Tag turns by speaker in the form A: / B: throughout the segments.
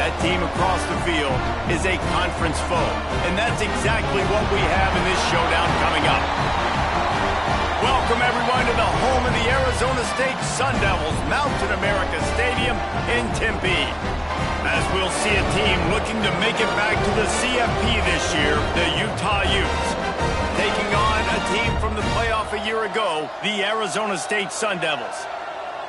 A: That team across the field is a conference foe, and that's exactly what we have in this showdown coming up. Welcome, everyone, to the home of the Arizona State Sun Devils, Mountain America Stadium in Tempe. As we'll see a team looking to make it back to the CFP this year, the Utah Utes, taking on a team from the playoff a year ago, the Arizona State Sun Devils.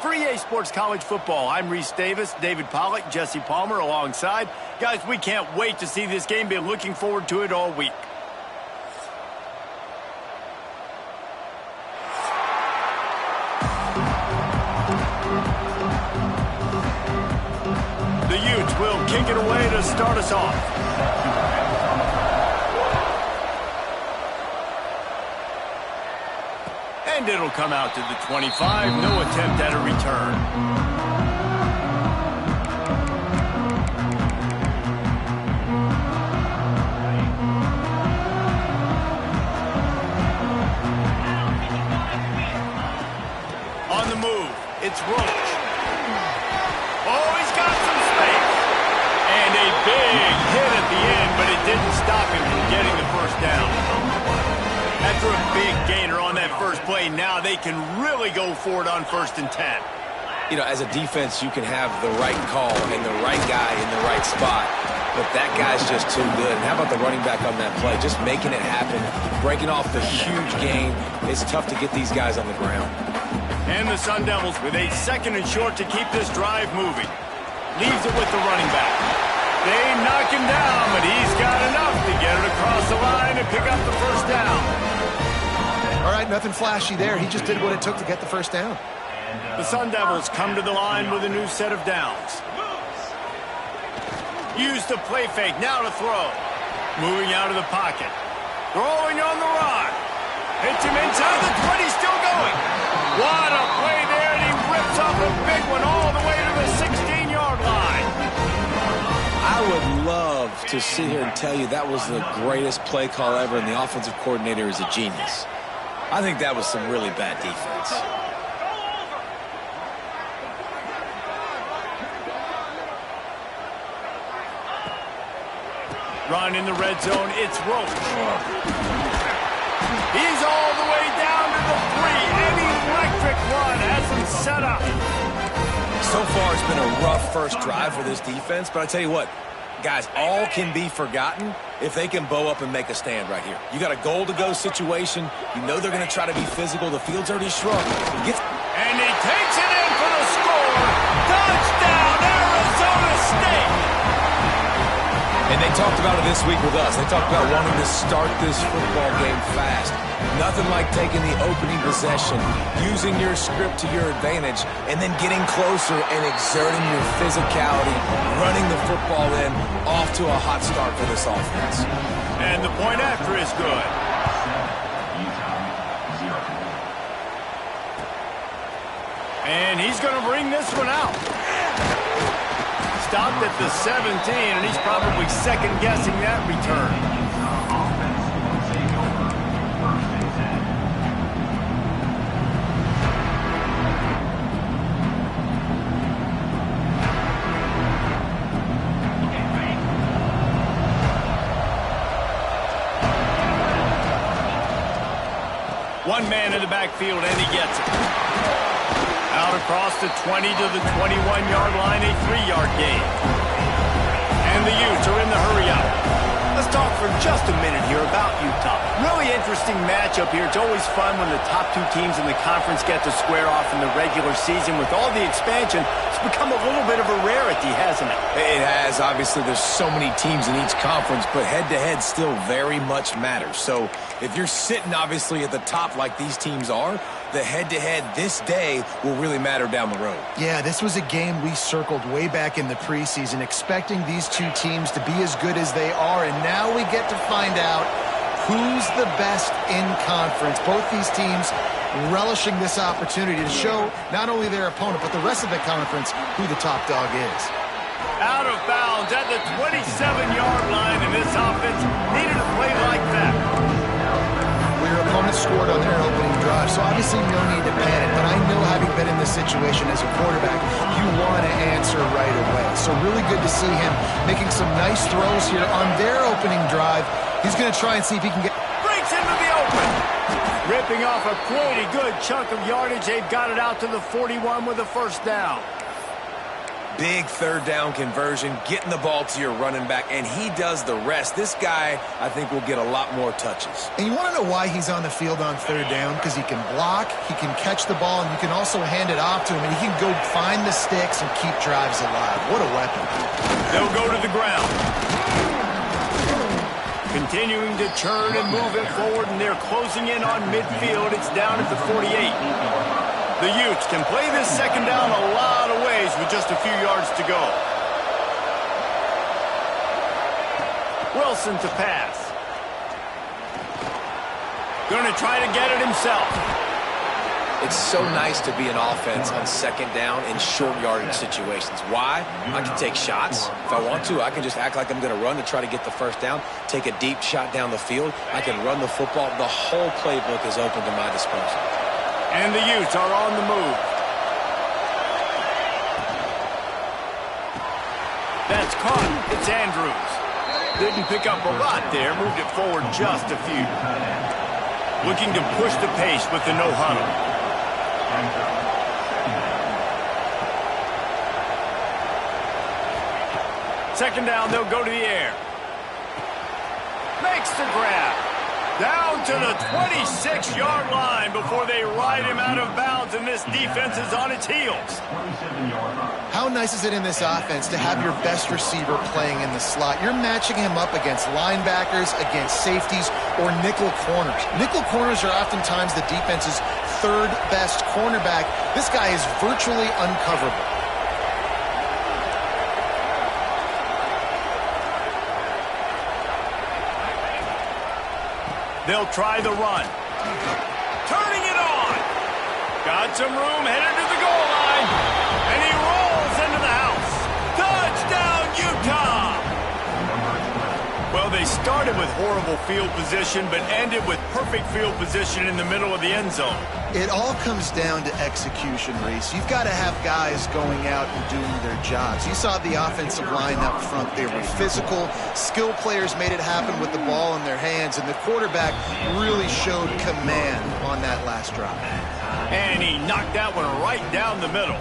A: For EA Sports College Football, I'm Reese Davis, David Pollack, Jesse Palmer alongside. Guys, we can't wait to see this game. Been looking forward to it all week. The Utes will kick it away to start us off. And it'll come out to the 25. No attempt at a return. On the move, it's Roach. Oh, he's got some space. And a big hit at the end, but it didn't stop him from getting the first down. After a big gainer on that first play, now they can really go for it on 1st and 10.
B: You know, as a defense, you can have the right call and the right guy in the right spot, but that guy's just too good. And how about the running back on that play? Just making it happen, breaking off the huge gain. It's tough to get these guys on the ground.
A: And the Sun Devils with a 2nd and short to keep this drive moving. Leaves it with the running back. They knock him down, but he's got enough to get it across the line and pick up the first down.
C: All right, nothing flashy there. He just did what it took to get the first down.
A: The Sun Devils come to the line with a new set of downs. Use the play fake, now to throw. Moving out of the pocket. Throwing on the run. Hits him inside the 20, still going. What a play there, and he rips off a big one all the way to the 16-yard line.
B: I would love to sit here and tell you that was the greatest play call ever, and the offensive coordinator is a genius. I think that was some really bad defense.
A: Run in the red zone, it's Roach. He's all the way down to the 3. An electric run has him set up.
B: So far, it's been a rough first drive for this defense, but I tell you what, guys, all can be forgotten if they can bow up and make a stand right here. You got a goal-to-go situation. You know they're going to try to be physical. The field's already shrunk.
A: And he takes it in for the score. Touchdown, Arizona State.
B: And they talked about it this week with us. They talked about wanting to start this football game fast. Nothing like taking the opening possession, using your script to your advantage, and then getting closer and exerting your physicality, running the football in, off to a hot start for this offense.
A: And the point after is good. And he's going to bring this one out. Stopped at the 17, and he's probably second-guessing that return. One man in the backfield, and he gets it. Out across the 20 to the 21-yard line, a 3-yard gain. And the Utes are in the hurry-up. Let's talk for just a minute here about Utah. Really interesting matchup here. It's always fun when the top 2 teams in the conference get to square off in the regular season. With all the expansion, it's become a little bit of a rarity, hasn't it?
B: It has. Obviously, there's so many teams in each conference, but head-to-head still very much matters. So if you're sitting, obviously, at the top like these teams are, the head-to-head this day will really matter down the road.
C: Yeah, this was a game we circled way back in the preseason, expecting these 2 teams to be as good as they are, and now we get to find out who's the best in conference. Both these teams relishing this opportunity to show not only their opponent, but the rest of the conference who the top dog is.
A: Out of bounds at the 27-yard line, and this offense needed a play like that.
C: We're opponent scored on their opening drive, so obviously no need to panic. But I know, having been in this situation as a quarterback, you want to answer right away. So really good to see him making some nice throws here on their opening drive. He's going to try and see if he can get...
A: Breaks into the open. Ripping off a pretty good chunk of yardage. They've got it out to the 41 with a first down.
B: Big third down conversion, getting the ball to your running back, and he does the rest. This guy, I think, will get a lot more touches.
C: And you want to know why he's on the field on third down? Because he can block, he can catch the ball, and you can also hand it off to him, and he can go find the sticks and keep drives alive. What a weapon.
A: They'll go to the ground. Continuing to churn and move it forward, and they're closing in on midfield. It's down at the 48. The Utes can play this second down a lot of ways with just a few yards to go. Wilson to pass. Going to try to get it himself.
B: It's so nice to be an offense on second down in short yardage situations. Why? I can take shots. If I want to, I can just act like I'm going to run to try to get the first down, take a deep shot down the field. I can run the football. The whole playbook is open to my disposal.
A: And the Utes are on the move. That's caught. It's Andrews. Didn't pick up a lot there. Moved it forward just a few. Looking to push the pace with the no huddle. Second down, they'll go to the air. Makes the grab. Down to the 26-yard line before they ride him out of bounds, and this defense is on its heels.
C: How nice is it in this offense to have your best receiver playing in the slot? You're matching him up against linebackers, against safeties, or nickel corners. Nickel corners are oftentimes the defense's third best cornerback. This guy is virtually uncoverable.
A: They'll try the run. Turning it on. Got some room, headed to the goal line. And he rolls into the house. Touchdown, Utah! Well, they started with horrible field position, but ended with perfect field position in the middle of the end zone.
C: It all comes down to execution, Reese. You've got to have guys going out and doing their jobs. You saw the offensive line up front. They were physical. Skill players made it happen with the ball in their hands, and the quarterback really showed command on that last drive.
A: And he knocked that one right down the middle.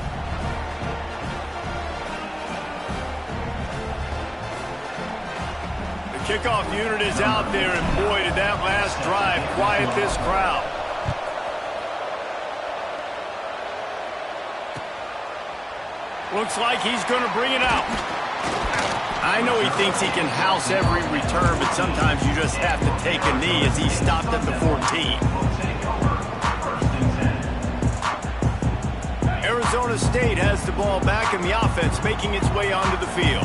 A: The kickoff unit is out there, and boy, did that last drive quiet this crowd. Looks like he's going to bring it out. I know he thinks he can house every return, but sometimes you just have to take a knee as he stopped at the 14. Arizona State has the ball back in the offense, making its way onto the field.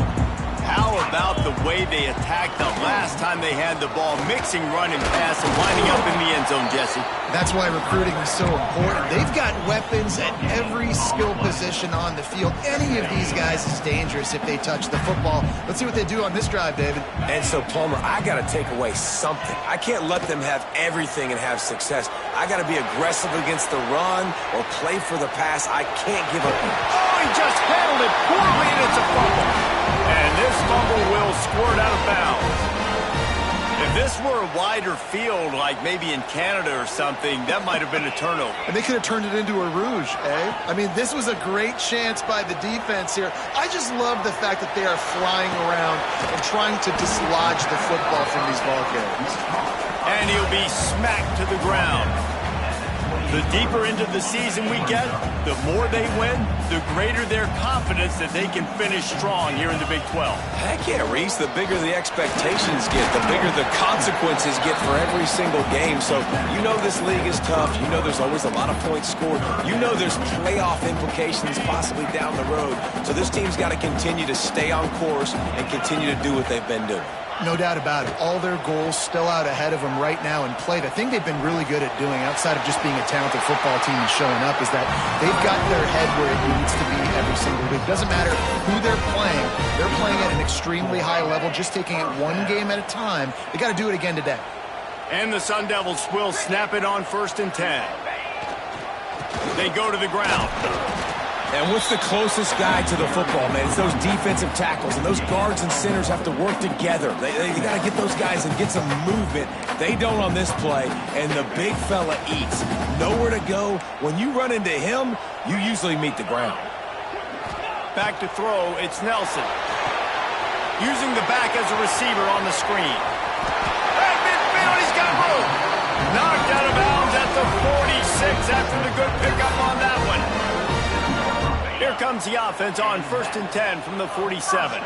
A: How about the way they attacked the last time they had the ball, mixing run and pass and lining up in the end zone, Jesse?
C: That's why recruiting is so important. They've got weapons at every skill position on the field. Any of these guys is dangerous if they touch the football. Let's see what they do on this drive, David.
B: And so, Palmer, I got to take away something. I can't let them have everything and have success. I got to be aggressive against the run or play for the pass. I can't give up.
A: Oh, he just handled it poorly, and it's a fumble. And this fumble will squirt out of bounds. If this were a wider field, like maybe in Canada or something, that might have been a turnover.
C: And they could have turned it into a rouge, eh? I mean, this was a great chance by the defense here. I just love the fact that they are flying around and trying to dislodge the football from these ball carriers.
A: And he'll be smacked to the ground. The deeper into the season we get, the more they win, the greater their confidence that they can finish strong here in the Big 12.
B: Heck yeah, Reese. The bigger the expectations get, the bigger the consequences get for every single game. So you know this league is tough. You know there's always a lot of points scored. You know there's playoff implications possibly down the road. So this team's got to continue to stay on course and continue to do what they've been doing.
C: No doubt about it. All their goals still out ahead of them right now in play. The thing they've been really good at doing, outside of just being a talented football team and showing up, is that they've got their head where it needs to be every single week. Doesn't matter who they're playing at an extremely high level, just taking it one game at a time. They got to do it again today.
A: And the Sun Devils will snap it on 1st and 10. They go to the ground.
B: And what's the closest guy to the football, man? It's those defensive tackles, and those guards and centers have to work together. They got to get those guys and get some movement. They don't on this play, and the big fella eats. Nowhere to go. When you run into him, you usually meet the ground.
A: Back to throw, it's Nelson. Using the back as a receiver on the screen. At midfield, he's got room. Knocked out of bounds at the 46 after the good pickup on that one. Here comes the offense on 1st and 10 from the 47.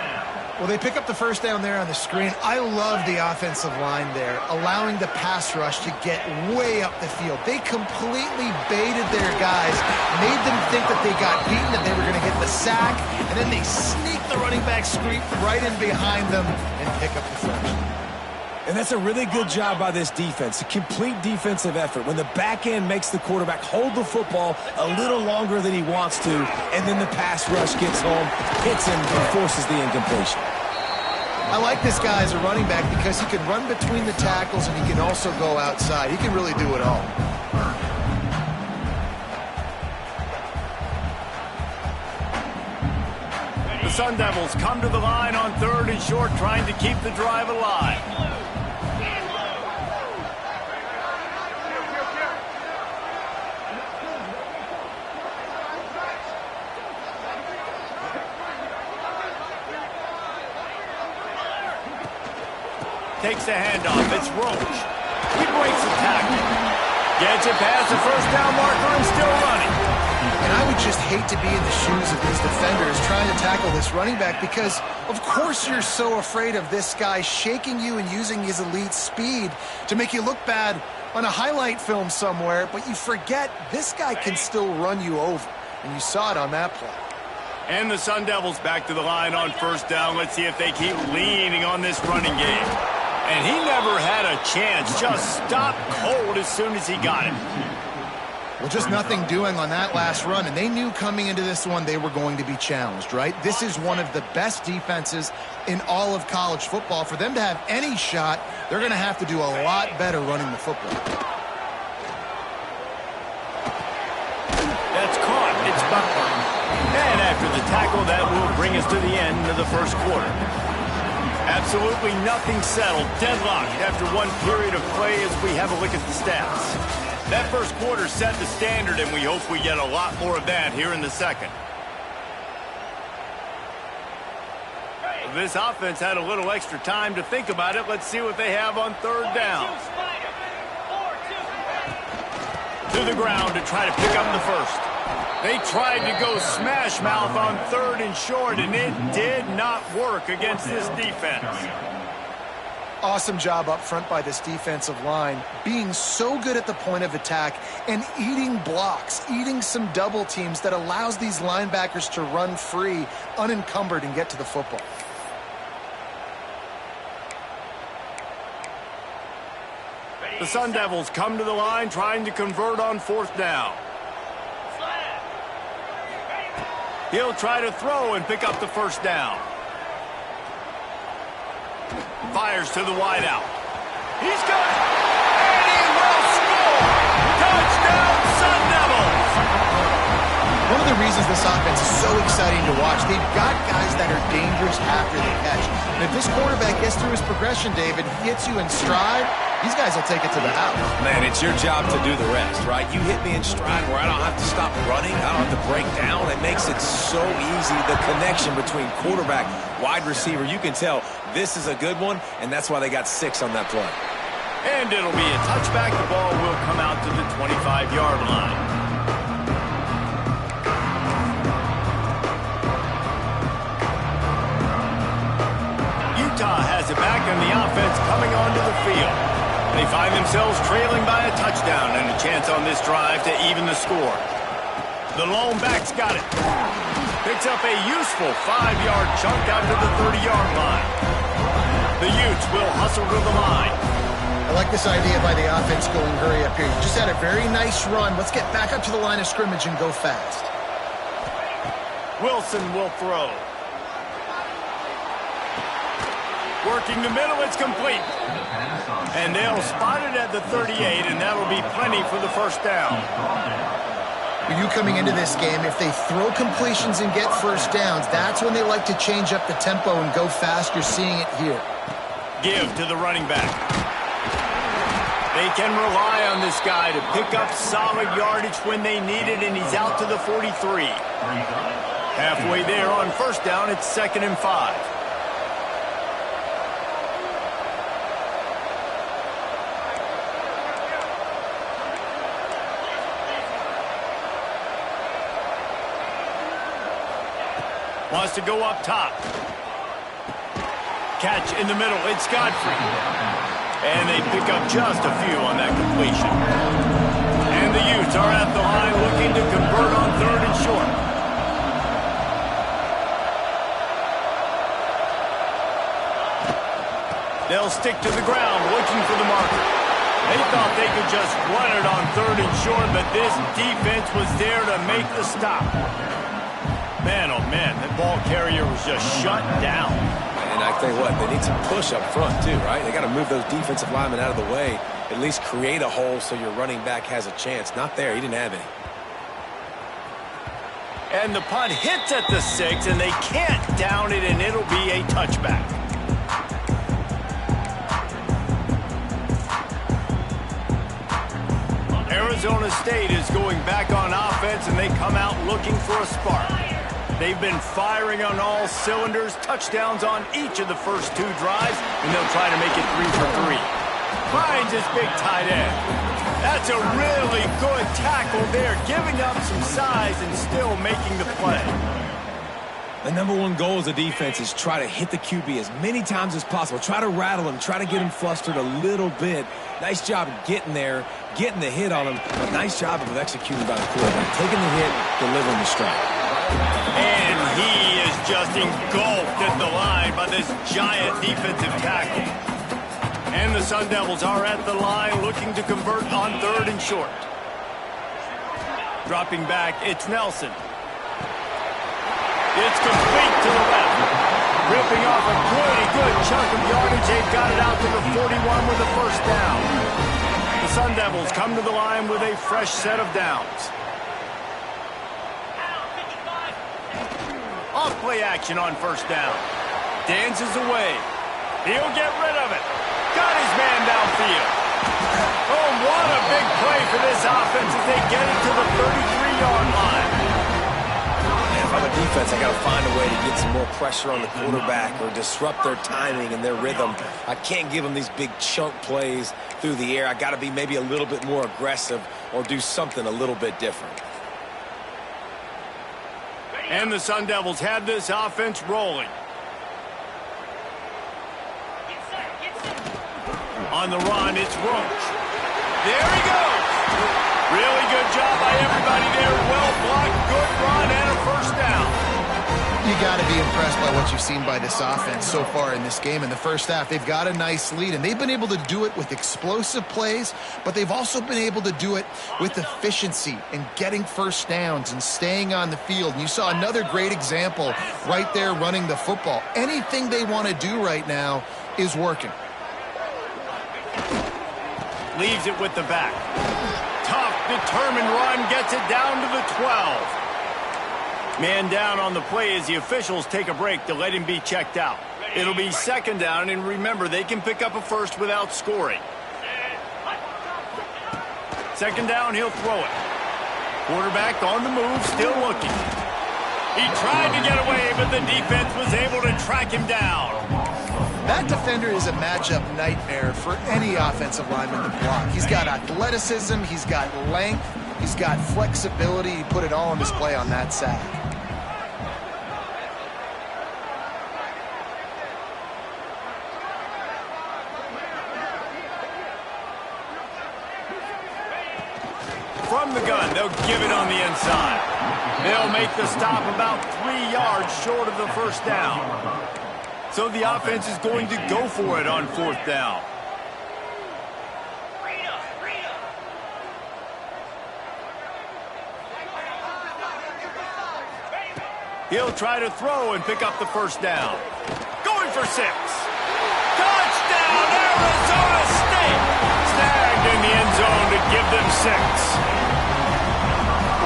C: Well, they pick up the first down there on the screen. I love the offensive line there, allowing the pass rush to get way up the field. They completely baited their guys, made them think that they got beaten, that they were going to get the sack, and then they sneak the running back screen right in behind them and pick up the first.
B: And that's a really good job by this defense, a complete defensive effort. When the back end makes the quarterback hold the football a little longer than he wants to, and then the pass rush gets home, hits him, and forces the incompletion.
C: I like this guy as a running back because he can run between the tackles and he can also go outside. He can really do it all.
A: The Sun Devils come to the line on 3rd and short, trying to keep the drive alive. Takes the handoff. It's Roach. He breaks the tackle. Gets it past the first down marker and still running.
C: And I would just hate to be in the shoes of these defenders trying to tackle this running back because, of course, you're so afraid of this guy shaking you and using his elite speed to make you look bad on a highlight film somewhere, but you forget this guy can still run you over. And you saw it on that play.
A: And the Sun Devils back to the line on 1st down. Let's see if they keep leaning on this running game. And he never had a chance. Just stopped cold as soon as he got it.
C: Well, just nothing doing on that last run, and they knew coming into this one they were going to be challenged, right? This is one of the best defenses in all of college football. For them to have any shot, they're going to have to do a lot better running the football.
A: That's caught. It's Butler. And after the tackle, that will bring us to the end of the first quarter. Absolutely nothing settled. Deadlocked after one period of play as we have a look at the stats. That first quarter set the standard, and we hope we get a lot more of that here in the second. This offense had a little extra time to think about it. Let's see what they have on 3rd down. To the ground to try to pick up the first. They tried to go smash mouth on 3rd and short, and it did not work against this defense.
C: Awesome job up front by this defensive line, being so good at the point of attack and eating blocks, eating some double teams that allows these linebackers to run free, unencumbered, and get to the football.
A: The Sun Devils come to the line trying to convert on 4th down. He'll try to throw and pick up the first down. Fires to the wideout. He's got it. And he will score. Touchdown, Sun Devils.
C: One of the reasons this offense is so exciting to watch, they've got guys that are dangerous after the catch. And if this quarterback gets through his progression, David, hits you in stride, these guys will take it to the house.
B: Man, it's your job to do the rest, right? You hit me in stride where I don't have to stop running. I don't have to break down. It makes it so easy, the connection between quarterback, wide receiver. You can tell this is a good one, and that's why they got 6 on that play.
A: And it'll be a touchback. The ball will come out to the 25-yard line. Utah has it back, and the offense coming onto the field. They find themselves trailing by a touchdown and a chance on this drive to even the score. The lone back's got it. Picks up a useful 5-yard chunk out to the 30-yard line. The Utes will hustle to the line.
C: I like this idea by the offense going hurry up here. You just had a very nice run. Let's get back up to the line of scrimmage and go fast.
A: Wilson will throw. Working the middle, it's complete. And they'll spot it at the 38, and that'll be plenty for the first down.
C: For you coming into this game, if they throw completions and get first downs, that's when they like to change up the tempo and go fast. You're seeing it here.
A: Give to the running back. They can rely on this guy to pick up solid yardage when they need it, and he's out to the 43. Halfway there on first down, it's 2nd and 5. Wants to go up top. Catch in the middle. It's Godfrey. And they pick up just a few on that completion. And the Utes are at the line looking to convert on 3rd and short. They'll stick to the ground looking for the marker. They thought they could just run it on 3rd and short, but this defense was there to make the stop. Man, oh man, that ball carrier was just shut down.
B: And I tell you what, they need some push up front too, right? They got to move those defensive linemen out of the way, at least create a hole so your running back has a chance. Not there, he didn't have any.
A: And the punt hits at the 6, and they can't down it, and it'll be a touchback. Arizona State is going back on offense, and they come out looking for a spark. They've been firing on all cylinders, touchdowns on each of the first 2 drives, and they'll try to make it 3 for 3. Finds his big tight end. That's a really good tackle there, giving up some size and still making the play.
B: The number one goal as a defense is try to hit the QB as many times as possible. Try to rattle him, try to get him flustered a little bit. Nice job getting there, getting the hit on him, but nice job of executing by the quarterback. Taking the hit, delivering the strike.
A: And he is just engulfed at the line by this giant defensive tackle. And the Sun Devils are at the line looking to convert on 3rd and short. Dropping back, it's Nelson. It's complete to the left. Ripping off a pretty good chunk of yardage. They've got it out to the 41 with a first down. The Sun Devils come to the line with a fresh set of downs. Off play action on first down. Dances away. He'll get rid of it. Got his man downfield. Oh, what a big play for this offense as they get it to the 33-yard line.
B: If I'm a defense, I got to find a way to get some more pressure on the quarterback or disrupt their timing and their rhythm. I can't give them these big chunk plays through the air. I got to be maybe a little bit more aggressive or do something a little bit different.
A: And the Sun Devils have this offense rolling. On the run, it's Roach. There he goes. Really good job by everybody there. Well blocked, good run, and a first down.
C: You got to be impressed by what you've seen by this offense so far in this game. In the first half, they've got a nice lead, and they've been able to do it with explosive plays, but they've also been able to do it with efficiency and getting first downs and staying on the field. And you saw another great example right there running the football. Anything they want to do right now is working.
A: Leaves it with the back. Tough, determined run, gets it down to the 12. Man down on the play as the officials take a break to let him be checked out. It'll be 2nd down, and remember, they can pick up a first without scoring. 2nd down, he'll throw it. Quarterback on the move, still looking. He tried to get away, but the defense was able to track him down.
C: That defender is a matchup nightmare for any offensive lineman to block. He's got athleticism, he's got length, he's got flexibility. He put it all on display on that sack.
A: From the gun, they'll give it on the inside. They'll make the stop about 3 yards short of the first down. So the offense is going to go for it on 4th down. He'll try to throw and pick up the first down. Going for 6. give them 6.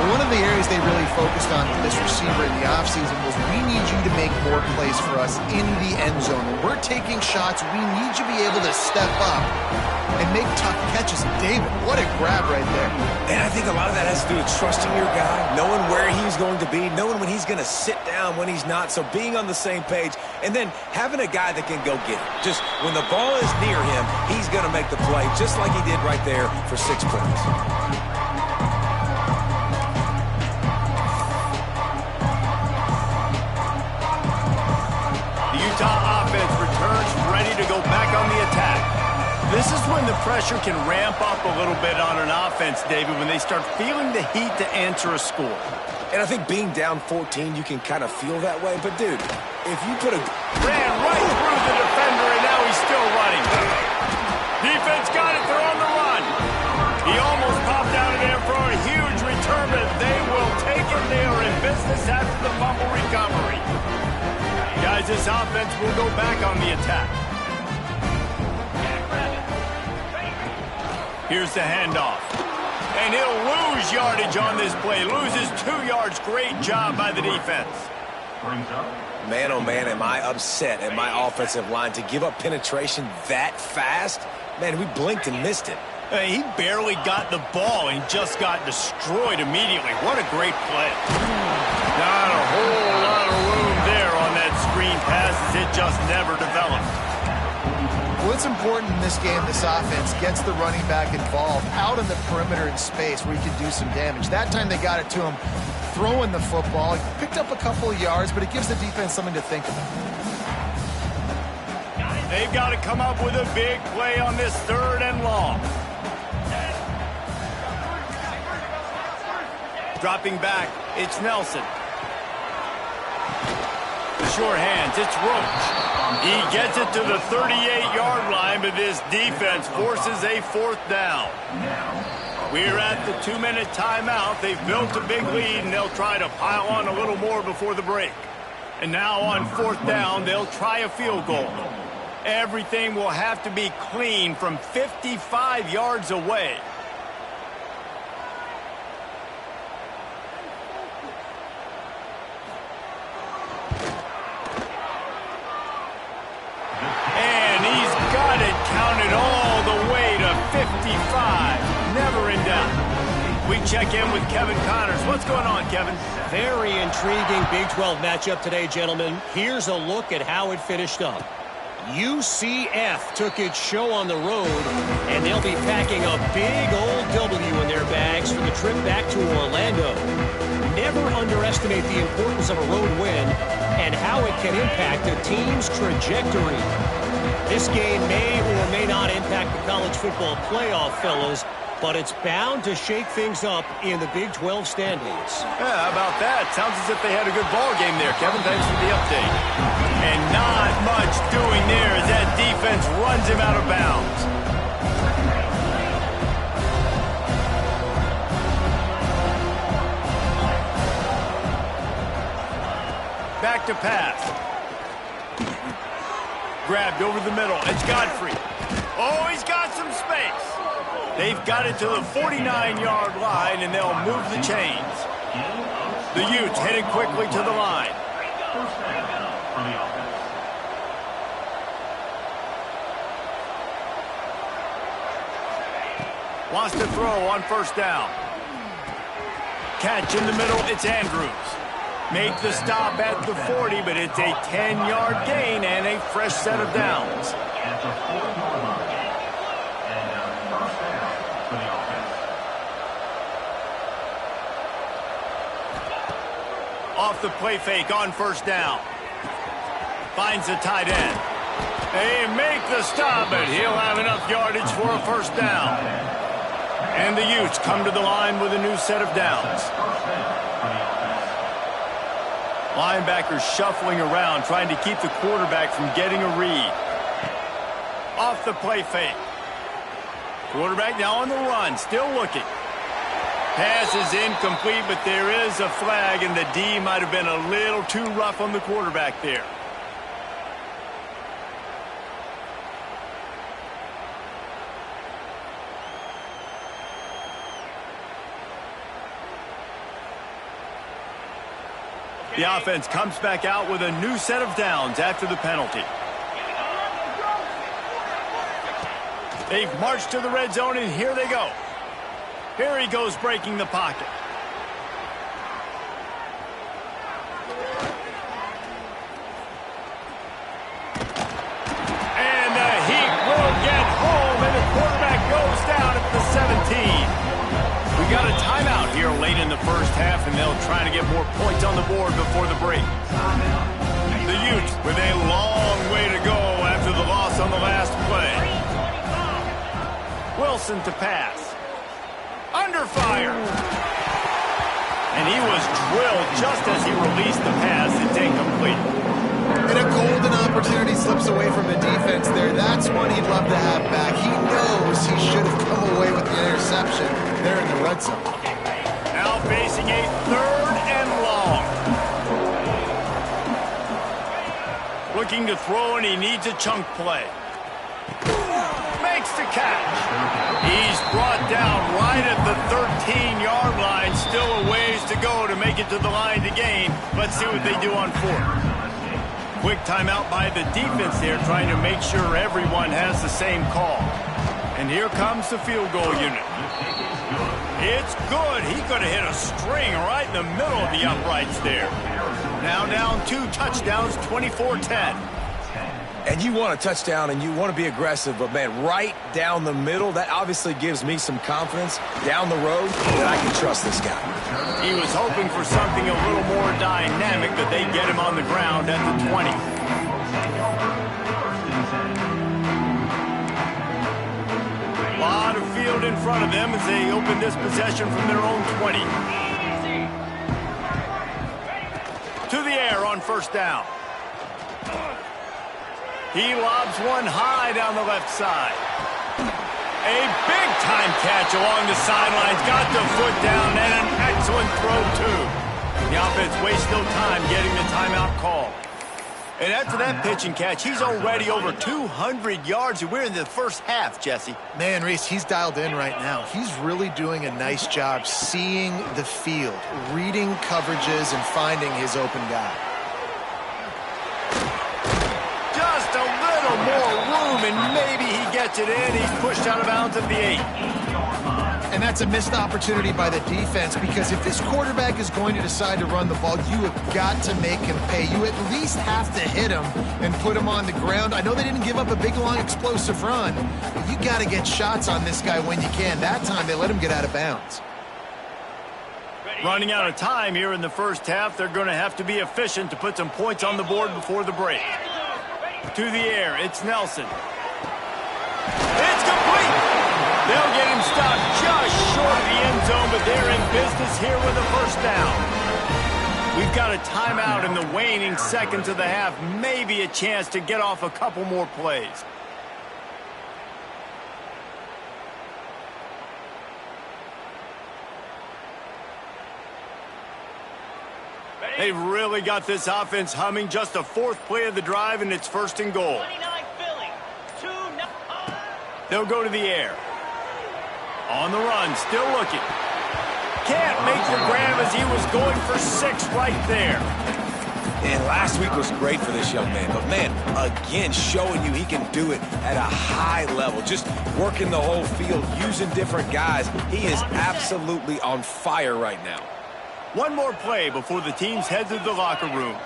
C: One of the areas they really focused on with this receiver in the offseason was we need you to make more plays for us in the end zone. When we're taking shots, we need you to be able to step up and make tough catches. And David, what a grab right there.
B: And I think a lot of that has to do with trusting your guy, knowing where he's going to be, knowing when he's going to sit down, when he's not. So being on the same page, and then having a guy that can go get it. Just when the ball is near him, he's going to make the play, just like he did right there for 6 points.
A: Utah offense returns ready to go back on the attack. This is when the pressure can ramp up a little bit on an offense, David, when they start feeling the heat to answer a score.
B: And I think being down 14, you can kind of feel that way. But, dude, if you put a...
A: Ran right through the defender, and now he's still running. Defense got it. They're on the run. He almost popped out of there for a huge return, but they will take it. They are in business after the fumble recovery. Guys, this offense will go back on the attack. Here's the handoff. And he'll lose yardage on this play. Loses 2 yards. Great job by the defense.
B: Man, oh man, am I upset at my offensive line to give up penetration that fast? Man, we blinked and missed it.
A: He barely got the ball and just got destroyed immediately. What a great play. Not a whole lot of room there on that screen pass as it just never developed.
C: What's important in this game, this offense gets the running back involved out on the perimeter in space where he can do some damage. That time they got it to him throwing the football. He picked up a couple of yards, but it gives the defense something to think about.
A: They've got to come up with a big play on this 3rd and long. Dropping back, it's Nelson. Short hands, it's Roach. He gets it to the 38-yard line, but this defense forces a 4th down. We're at the 2-minute timeout. They've built a big lead, and they'll try to pile on a little more before the break. And now on 4th down, they'll try a field goal. Everything will have to be clean from 55 yards away. Counted all the way to 55. Never in doubt. We check in with Kevin Connors. What's going on, Kevin?
D: Very intriguing Big 12 matchup today, gentlemen. Here's a look at how it finished up. UCF took its show on the road, and they'll be packing a big old W in their bags for the trip back to Orlando. Never underestimate the importance of a road win and how it can impact a team's trajectory. This game may or may not impact the college football playoff, fellas, but it's bound to shake things up in the Big 12 standings.
A: Yeah, how about that? Sounds as if they had a good ball game there, Kevin. Thanks for the update. And not much doing there as that defense runs him out of bounds. Back to pass. Grabbed over the middle. It's Godfrey. Oh, he's got some space. They've got it to the 49-yard line, and they'll move the chains. The Utes headed quickly to the line. Wants to throw on 1st down. Catch in the middle. It's Andrews. Make the stop at the 40, but it's a 10-yard gain and a fresh set of downs. Off the play fake on 1st down. Finds the tight end. They make the stop, but he'll have enough yardage for a 1st down. And the Utes come to the line with a new set of downs. Linebackers shuffling around, trying to keep the quarterback from getting a read. Off the play fake. Quarterback now on the run, still looking. Pass is incomplete, but there is a flag, and the D might have been a little too rough on the quarterback there. The offense comes back out with a new set of downs after the penalty. They've marched to the red zone, and here they go. Here he goes, breaking the pocket. And the Heat will get home, and the quarterback goes down at the 17. We got a timeout here late in the first half, and they'll try to get more points on the board before the break. The Utes with a long way to go after the loss on the last play. Wilson to pass. Under fire. And he was drilled just as he released the pass. It's incomplete.
C: And a golden opportunity slips away from the defense there. That's one he'd love to have back. He knows he should have come away with the interception there in the red zone.
A: Now facing a 3rd and long. Looking to throw, and he needs a chunk play. Makes the catch. He's brought down right at the 13-yard line. Still a ways to go to make it to the line to gain. Let's see what they do on 4th. Quick timeout by the defense there, trying to make sure everyone has the same call. And here comes the field goal unit. It's good. He could have hit a string right in the middle of the uprights there. Now down 2 touchdowns, 24-10.
B: And you want a touchdown and you want to be aggressive, but, man, right down the middle, that obviously gives me some confidence down the road that I can trust this guy.
A: He was hoping for something a little more dynamic, but they get him on the ground at the 20. A lot of field in front of them as they open this possession from their own 20. To the air on 1st down. He lobs one high down the left side. A big-time catch along the sidelines. Got the foot down, and an excellent throw, too. The offense wastes no time getting the timeout call. And after that pitch and catch, he's already over 200 yards, and we're in the first half, Jesse.
C: Man, Reese, he's dialed in right now. He's really doing a nice job seeing the field, reading coverages, and finding his open guy.
A: Just a little more room, and maybe he gets it in. He's pushed out of bounds at the 8.
C: And that's a missed opportunity by the defense, because if this quarterback is going to decide to run the ball, you have got to make him pay. You at least have to hit him and put him on the ground. I know they didn't give up a big, long, explosive run, but you got to get shots on this guy when you can. That time, they let him get out of bounds.
A: Running out of time here in the first half. They're going to have to be efficient to put some points on the board before the break. To the air, it's Nelson. It's complete! They'll get him stopped just short of the end zone, but they're in business here with a 1st down. We've got a timeout in the waning seconds of the half. Maybe a chance to get off a couple more plays. They've really got this offense humming. Just a 4th play of the drive, and it's 1st and goal. They'll go to the air. On the run, still looking. Can't make the grab as he was going for 6 right there.
B: And last week was great for this young man. But, man, again, showing you he can do it at a high level. Just working the whole field, using different guys. He is absolutely on fire right now.
A: One more play before the teams head to the locker rooms.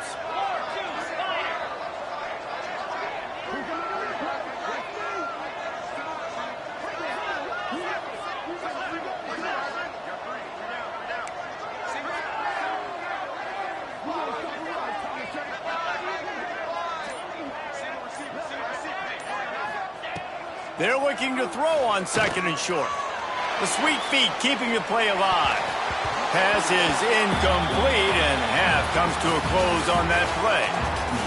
A: They're looking to throw on 2nd and short. The sweet feet keeping the play alive. Pass is incomplete, and half comes to a close on that play.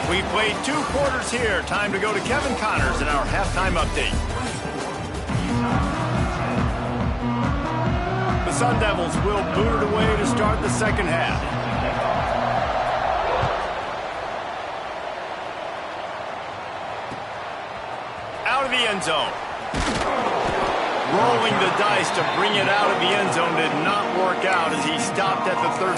A: We played 2 quarters here. Time to go to Kevin Connors in our halftime update. The Sun Devils will boot it away to start the second half. Out of the end zone. Rolling the dice to bring it out of the end zone did not work out as he stopped at the 13.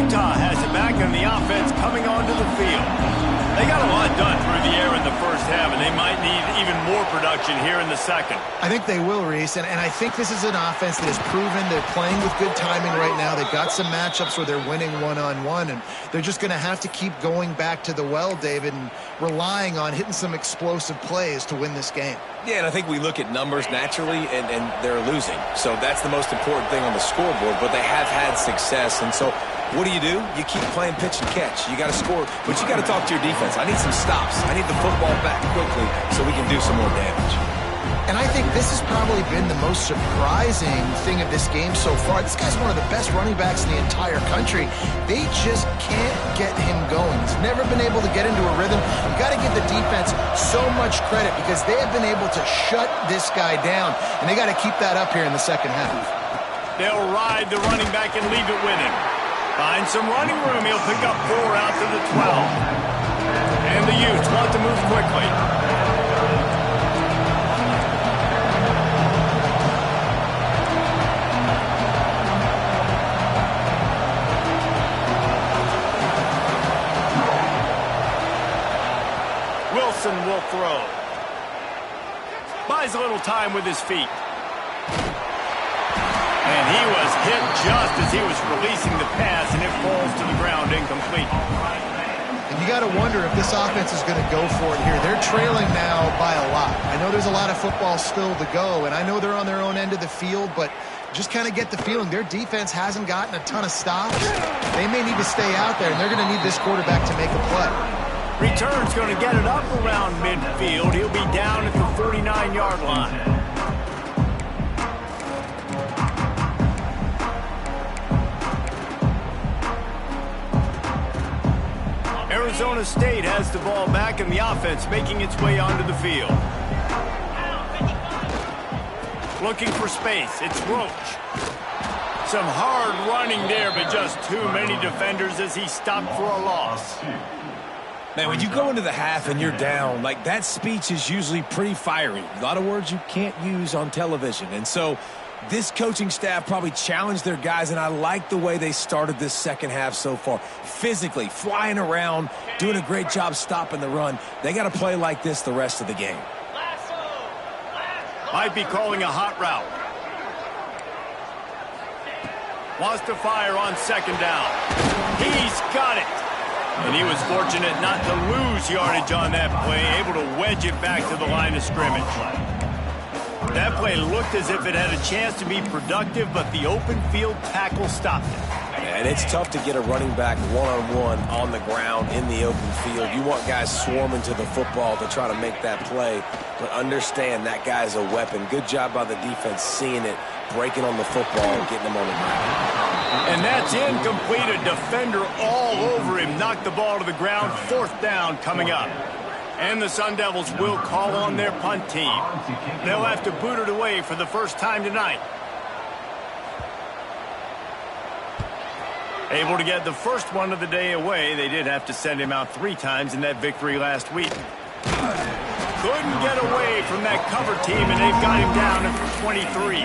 A: Utah has it back in the offense coming onto the field. They got a lot done through the air in the first half, and they might need even more production here in the second.
C: I think they will, Reese, and I think this is an offense that has proven they're playing with good timing right now. They've got some matchups where they're winning one-on-one, and they're just going to have to keep going back to the well, David, and relying on hitting some explosive plays to win this game.
B: Yeah, and I think we look at numbers naturally, and they're losing. So that's the most important thing on the scoreboard, but they have had success, and so what do? You keep playing pitch and catch. You got to score, but you got to talk to your defense. I need some stops. I need the football back quickly so we can do some more damage.
C: And I think this has probably been the most surprising thing of this game so far. This guy's one of the best running backs in the entire country. They just can't get him going. He's never been able to get into a rhythm. You got to give the defense so much credit because they have been able to shut this guy down, and they got to keep that up here in the second half.
A: They'll ride the running back and leave it with him. Find some running room. He'll pick up 4 out to the 12. And the Utes want to move quickly. Wilson will throw. Buys a little time with his feet. And he was hit just as he was releasing the pass, and it falls to the ground incomplete.
C: And you got to wonder if this offense is going to go for it here. They're trailing now by a lot. I know there's a lot of football still to go, and I know they're on their own end of the field, but just kind of get the feeling their defense hasn't gotten a ton of stops. They may need to stay out there, and they're going to need this quarterback to make a play.
A: Return's going to get it up around midfield. He'll be down at the 49-yard line. Arizona State has the ball back in the offense, making its way onto the field. Looking for space. It's Roach. Some hard running there, but just too many defenders as he stopped for a loss.
B: Man, when you go into the half and you're down, like that speech is usually pretty fiery. A lot of words you can't use on television. And so this coaching staff probably challenged their guys, and I like the way they started this second half so far. Physically, flying around, doing a great job stopping the run. They got to play like this the rest of the game.
A: Might be calling a hot route. Wants to fire on second down. He's got it. And he was fortunate not to lose yardage on that play, able to wedge it back to the line of scrimmage. That play looked as if it had a chance to be productive, but the open field tackle stopped it.
B: And it's tough to get a running back one-on-one on the ground in the open field. You want guys swarming to the football to try to make that play, but understand that guy's a weapon. Good job by the defense seeing it, breaking on the football, and getting him on the ground.
A: And that's incomplete. A defender all over him. Knocked the ball to the ground. 4th down coming up. And the Sun Devils will call on their punt team. They'll have to boot it away for the first time tonight. Able to get the first one of the day away. They did have to send him out 3 times in that victory last week. Couldn't get away from that cover team, and they've got him down at 23.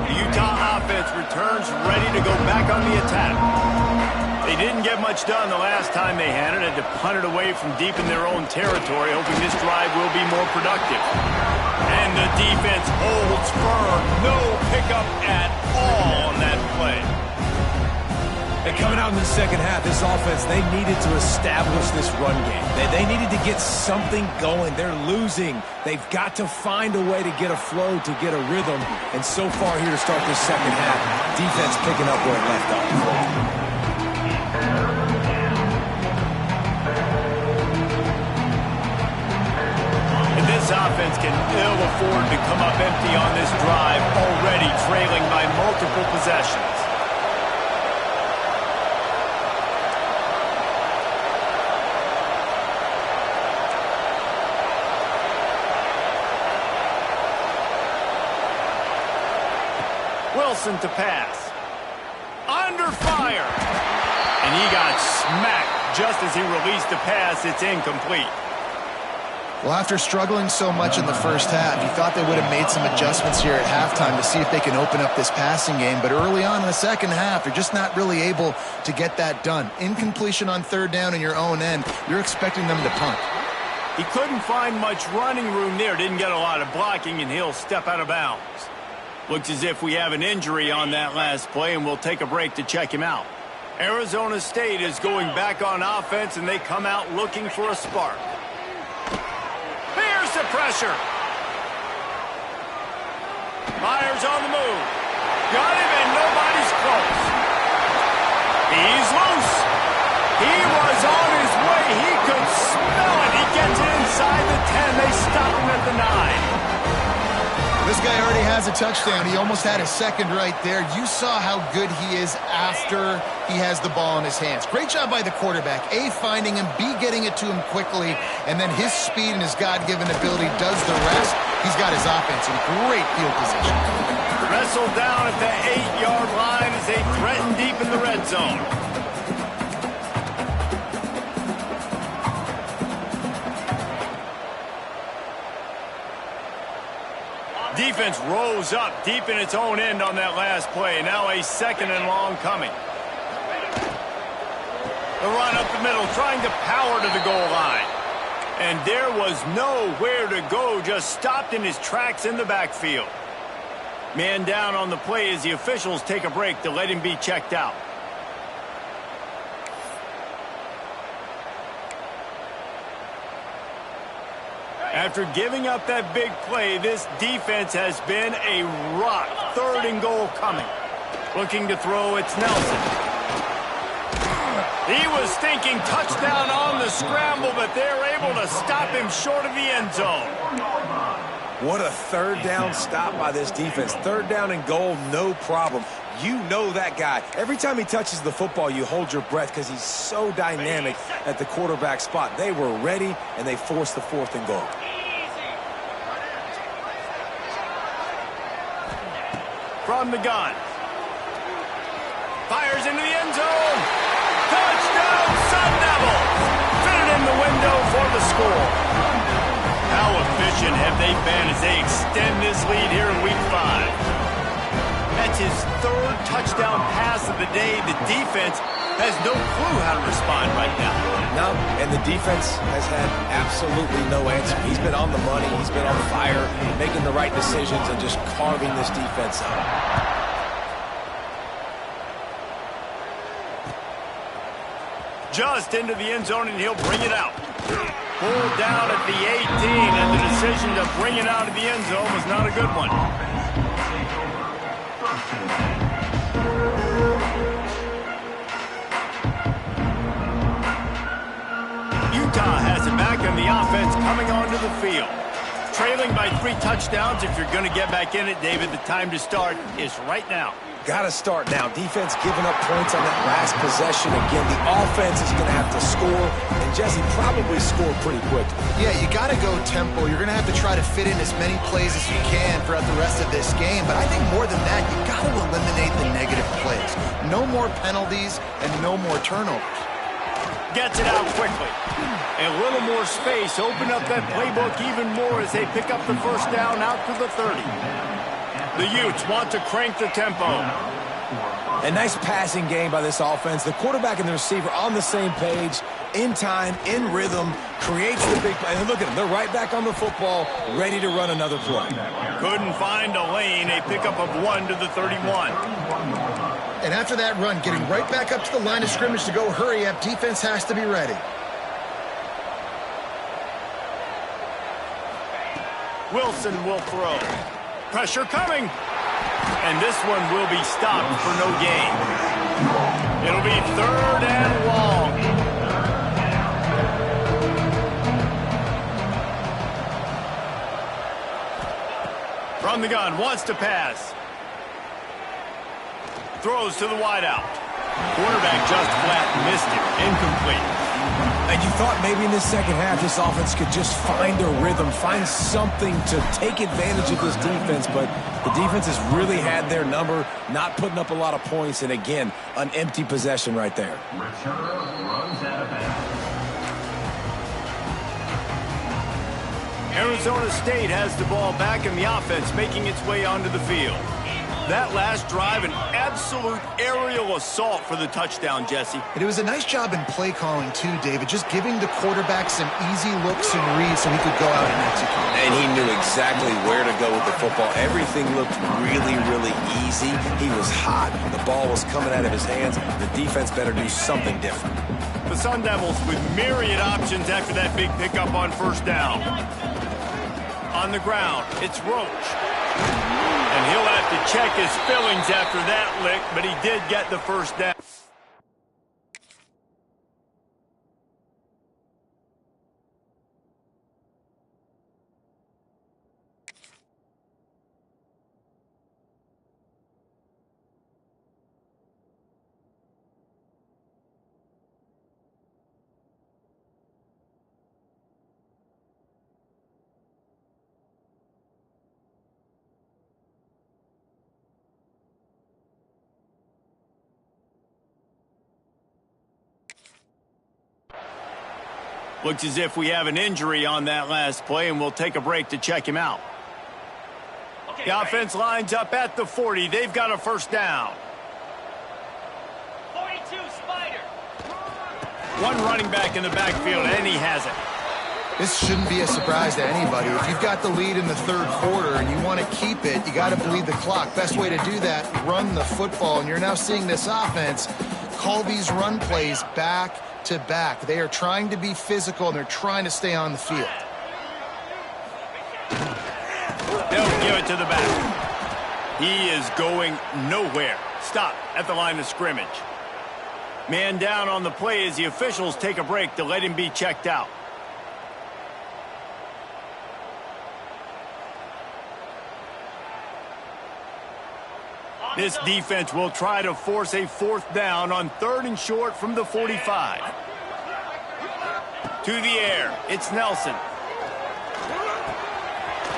A: The Utah offense returns ready to go back on the attack. They didn't get much done the last time they had it. Had to punt it away from deep in their own territory, hoping this drive will be more productive. And the defense holds firm. No pickup at all on that play.
B: And coming out in the second half, this offense, they needed to establish this run game. They needed to get something going. They're losing. They've got to find a way to get a flow, to get a rhythm. And so far here to start this second half, defense picking up where it left off.
A: This offense can ill afford to come up empty on this drive, already trailing by multiple possessions. Wilson to pass. Under fire. And he got smacked just as he released the pass. It's incomplete.
C: Well, after struggling so much in the first half, you thought they would have made some adjustments here at halftime to see if they can open up this passing game. But early on in the second half, they're just not really able to get that done. Incompletion on third down in your own end, you're expecting them to punt.
A: He couldn't find much running room there. Didn't get a lot of blocking, and he'll step out of bounds. Looks as if we have an injury on that last play, and we'll take a break to check him out. Arizona State is going back on offense, and they come out looking for a spark. Here's the pressure. Myers on the move. Got him, and nobody's close. He's loose. He was on his way. He could smell it. He gets it inside the 10. They stop him at the 9.
C: This guy already has a touchdown. He almost had a second right there. You saw how good he is after he has the ball in his hands. Great job by the quarterback. A, finding him, B, getting it to him quickly, and then his speed and his God-given ability does the rest. He's got his offense in great field position.
A: Wrestled down at the 8-yard line as they threaten deep in the red zone. Defense rose up deep in its own end on that last play. Now a second and long coming. The run up the middle, trying to power to the goal line. And there was nowhere to go, just stopped in his tracks in the backfield. Man down on the play as the officials take a break to let him be checked out. After giving up that big play, this defense has been a rock. Third and goal coming. Looking to throw, it's Nelson. He was thinking touchdown on the scramble, but they're able to stop him short of the end zone.
B: What a third down stop by this defense. Third down and goal, no problem. You know that guy. Every time he touches the football, you hold your breath because he's so dynamic at the quarterback spot. They were ready, and they forced the fourth and goal.
A: From the gun. Fires into the end zone. Touchdown, Sun Devils! Fit it in the window for the score. How efficient have they been as they extend this lead here in Week 5? That's his third touchdown pass of the day. The defense has no clue how to respond right now.
B: No, and the defense has had absolutely no answer. He's been on the money. He's been on fire, making the right decisions and just carving this defense up.
A: Just into the end zone, and he'll bring it out. Pulled down at the 18, and the decision to bring it out of the end zone was not a good one. Utah has it back, and the offense coming onto the field. Trailing by 3 touchdowns. If you're going to get back in it, David, the time to start is right now.
B: Got to start now. Defense giving up points on that last possession. Again, the offense is going to have to score, and Jesse probably score pretty quick.
C: Yeah, you got to go tempo. You're going to have to try to fit in as many plays as you can throughout the rest of this game. But I think more than that, you got to eliminate the negative plays. No more penalties and no more turnovers.
A: Gets it out quickly. A little more space. Open up that playbook even more as they pick up the first down out to the 30. The Utes want to crank the tempo.
B: A nice passing game by this offense. The quarterback and the receiver on the same page, in time, in rhythm, creates the big play. And look at them. They're right back on the football, ready to run another play.
A: Couldn't find a lane. A pickup of 1 to the 31.
C: And after that run, getting right back up to the line of scrimmage to go hurry up, defense has to be ready.
A: Wilson will throw. Pressure coming. And this one will be stopped for no gain. It'll be 3rd and long. From the gun, wants to pass. Throws to the wideout. Quarterback just flat missed it. Incomplete.
B: And you thought maybe in the second half this offense could just find a rhythm, find something to take advantage of this defense, but the defense has really had their number, not putting up a lot of points, and again, an empty possession right there.
A: Arizona State has the ball back in the offense, making its way onto the field. That last drive, an absolute aerial assault for the touchdown, Jesse.
C: And it was a nice job in play calling, too, David, just giving the quarterback some easy looks and reads so he could go out and execute.
B: And he knew exactly where to go with the football. Everything looked really, really easy. He was hot. The ball was coming out of his hands. The defense better do something different.
A: The Sun Devils with myriad options after that big pickup on first down. On the ground, it's Roach. And he'll have to check his fillings after that lick, but he did get the first down. Looks as if we have an injury on that last play, and we'll take a break to check him out. The offense lines up at the 40. They've got a first down.
E: 42, Spider.
A: One running back in the backfield, and he has it.
C: This shouldn't be a surprise to anybody. If you've got the lead in the third quarter and you want to keep it, you got to bleed the clock. Best way to do that, run the football. And you're now seeing this offense call these run plays back to back. They are trying to be physical, and they're trying to stay on the field.
A: They'll give it to the back. He is going nowhere. Stop at the line of scrimmage. Man down on the play as the officials take a break to let him be checked out. This defense will try to force a fourth down on 3rd and short from the 45. To the air, it's Nelson.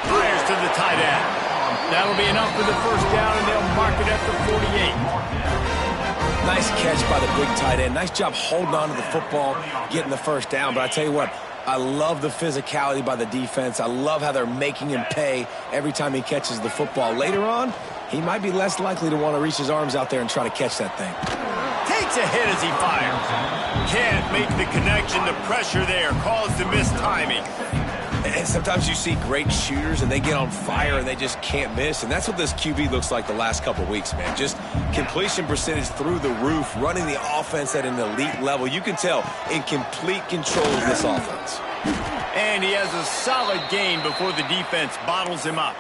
A: Fires to the tight end. That'll be enough for the first down, and they'll mark it at the 48.
B: Nice catch by the big tight end. Nice job holding on to the football, getting the first down. But I tell you what, I love the physicality by the defense. I love how they're making him pay every time he catches the football. Later on, he might be less likely to want to reach his arms out there and try to catch that thing.
A: Takes a hit as he fires. Can't make the connection. The pressure there caused the missed timing.
B: And sometimes you see great shooters and they get on fire and they just can't miss. And that's what this QB looks like the last couple of weeks, man. Just completion percentage through the roof, running the offense at an elite level. You can tell in complete control of this offense.
A: And he has a solid gain before the defense bottles him up.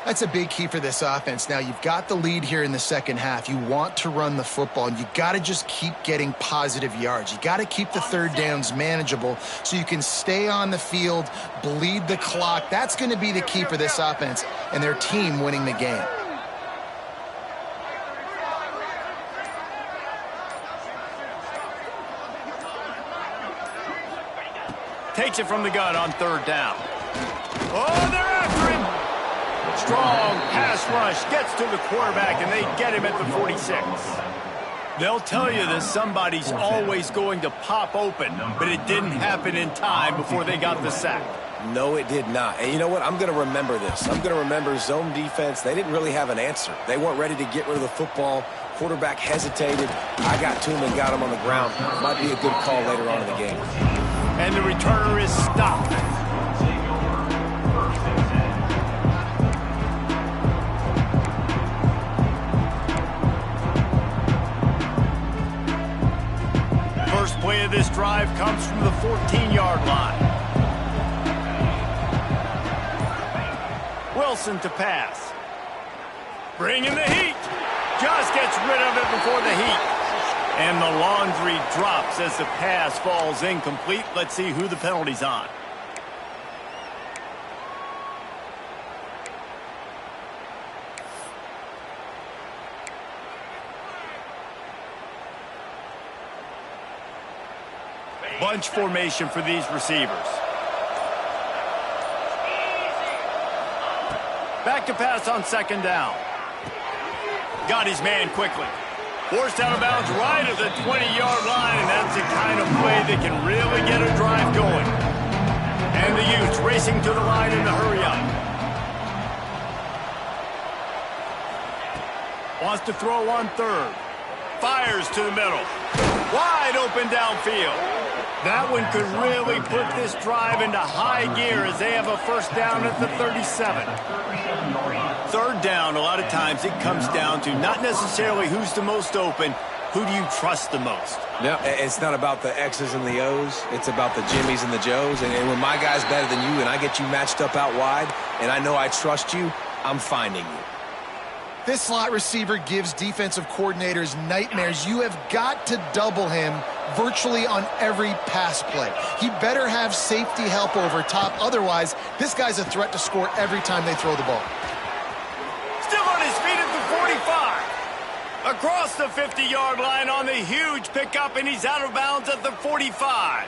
C: That's a big key for this offense. Now, you've got the lead here in the second half. You want to run the football, and you got to just keep getting positive yards. You got to keep the third downs manageable so you can stay on the field, bleed the clock. That's going to be the key for this offense and their team winning the game.
A: Takes it from the gun on 3rd down. Oh, they're after him. Strong pass rush, gets to the quarterback, and they get him at the 46. They'll tell you that somebody's always going to pop open, but it didn't happen in time before they got the sack.
B: No, it did not. And you know what? I'm going to remember this. I'm going to remember zone defense. They didn't really have an answer. They weren't ready to get rid of the football. Quarterback hesitated. I got to him and got him on the ground. Might be a good call later on in the game.
A: And the returner is stopped. First play of this drive comes from the 14-yard line. Wilson to pass. Bringing the heat. Just gets rid of it before the heat. And the laundry drops as the pass falls incomplete. Let's see who the penalty's on. Bunch formation for these receivers. Back to pass on 2nd down. Got his man quickly. Forced out of bounds right at the 20-yard line, and that's the kind of play that can really get a drive going. And the Utes racing to the line in the hurry-up. Wants to throw on third. Fires to the middle. Wide open downfield. That one could really put this drive into high gear as they have a first down at the 37. Third down, a lot of times it comes down to not necessarily who's the most open, who do you trust the most?
B: Yeah, it's not about the X's and the O's. It's about the Jimmys and the Joes. And when my guy's better than you and I get you matched up out wide and I know I trust you, I'm finding you.
C: This slot receiver gives defensive coordinators nightmares. You have got to double him virtually on every pass play. He better have safety help over top. Otherwise, this guy's a threat to score every time they throw the ball.
A: Still on his feet at the 45. Across the 50-yard line on the huge pickup, and he's out of bounds at the 45.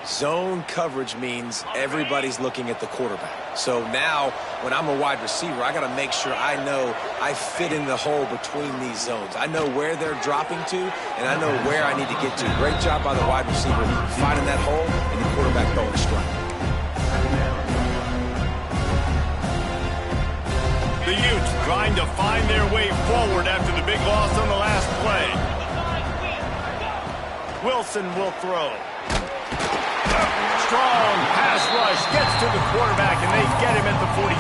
B: Zone coverage means everybody's looking at the quarterback. So now, when I'm a wide receiver, I got to make sure I know I fit in the hole between these zones. I know where they're dropping to, and I know where I need to get to. Great job by the wide receiver finding that hole, and the quarterback throwing a strike.
A: The Utes trying to find their way forward after the big loss on the last play. Wilson will throw. Strong pass rush gets to the quarterback, and they get him at the 46.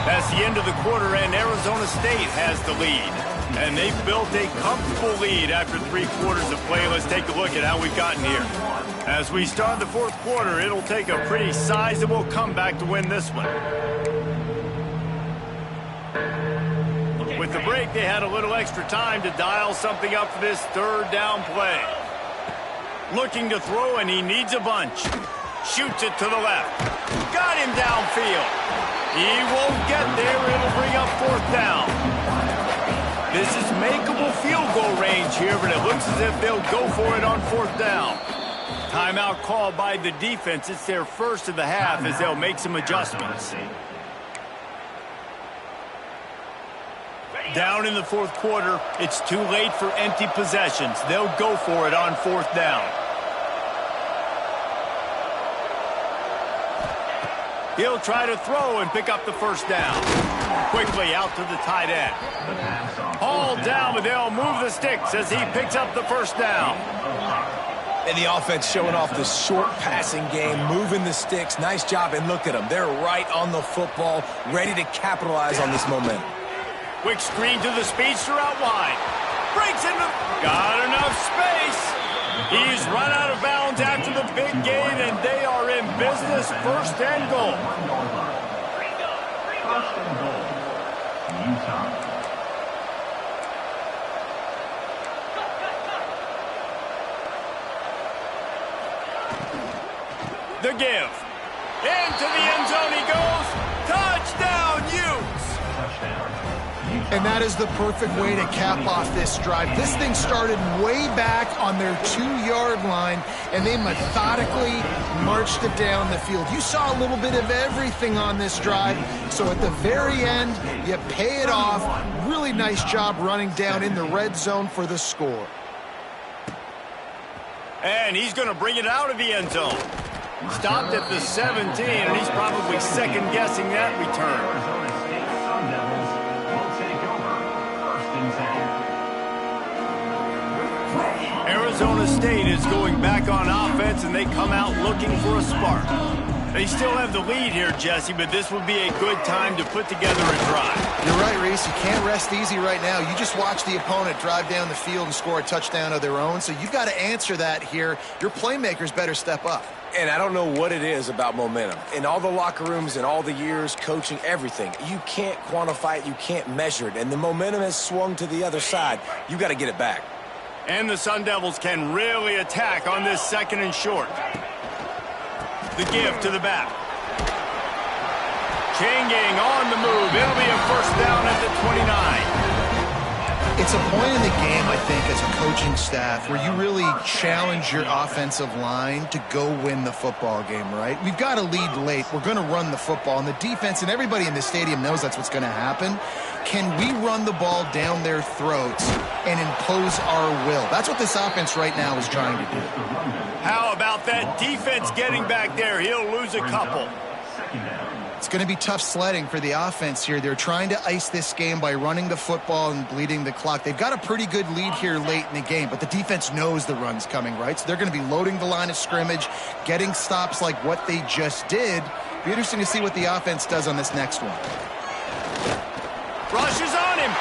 A: That's the end of the quarter, and Arizona State has the lead. And they've built a comfortable lead after 3 quarters of play. Let's take a look at how we've gotten here. As we start the 4th quarter, it'll take a pretty sizable comeback to win this one. With the break, they had a little extra time to dial something up for this 3rd down play. Looking to throw, and he needs a bunch. Shoots it to the left. Got him downfield. He won't get there. It'll bring up 4th down. This is makeable field goal range here, but it looks as if they'll go for it on 4th down. Timeout called by the defense. It's their first of the half as they'll make some adjustments. Down in the 4th quarter, it's too late for empty possessions. They'll go for it on 4th down. He'll try to throw and pick up the first down. Quickly out to the tight end. Hauled down, but they'll move the sticks as he picks up the first down.
B: And the offense showing off the short passing game, moving the sticks. Nice job, and look at them. They're right on the football, ready to capitalize on this momentum.
A: Quick screen to the speedster out wide. Breaks into... Got enough space. He's run out of bounds after the big gain, and they are in business. 1st and goal. The give. Into the end zone he goes. Touchdown, Utes!
C: And that is the perfect way to cap off this drive. This thing started way back on their 2-yard line, and they methodically marched it down the field. You saw a little bit of everything on this drive, so at the very end, you pay it off. Really nice job running down in the red zone for the score.
A: And he's going to bring it out of the end zone. Stopped at the 17, and he's probably second-guessing that return. Arizona State is going back on offense, and they come out looking for a spark. They still have the lead here, Jesse, but this would be a good time to put together a drive.
C: You're right, Reese. You can't rest easy right now. You just watch the opponent drive down the field and score a touchdown of their own, so you've got to answer that here. Your playmakers better step up.
B: And I don't know what it is about momentum. In all the locker rooms, in all the years, coaching, everything, you can't quantify it, you can't measure it. And the momentum has swung to the other side. You got to get it back.
A: And the Sun Devils can really attack on this 2nd and short. The give to the back. Changing on the move. It'll be a first down at the 29.
C: It's a point in the game, I think, as a coaching staff where you really challenge your offensive line to go win the football game, right? We've got to lead late. We're going to run the football. And the defense and everybody in the stadium knows that's what's going to happen. Can we run the ball down their throats and impose our will? That's what this offense right now is trying to do.
A: How about that defense getting back there? He'll lose a couple.
C: It's going to be tough sledding for the offense here. They're trying to ice this game by running the football and bleeding the clock. They've got a pretty good lead here late in the game, but the defense knows the run's coming, right? So they're going to be loading the line of scrimmage, getting stops like what they just did. Be interesting to see what the offense does on this next one.
A: Rushes on him.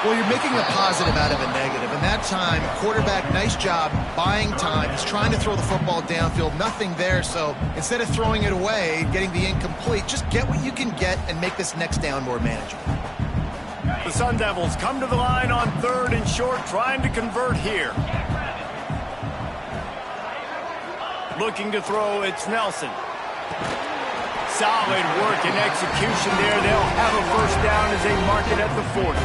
C: Well, you're making a positive out of a negative. And that time, quarterback, nice job buying time. He's trying to throw the football downfield. Nothing there, so instead of throwing it away, getting the incomplete, just get what you can get and make this next down more manageable.
A: The Sun Devils come to the line on 3rd and short, trying to convert here. Looking to throw, it's Nelson. Solid work and execution there. They'll have a first down as they mark it at the 40.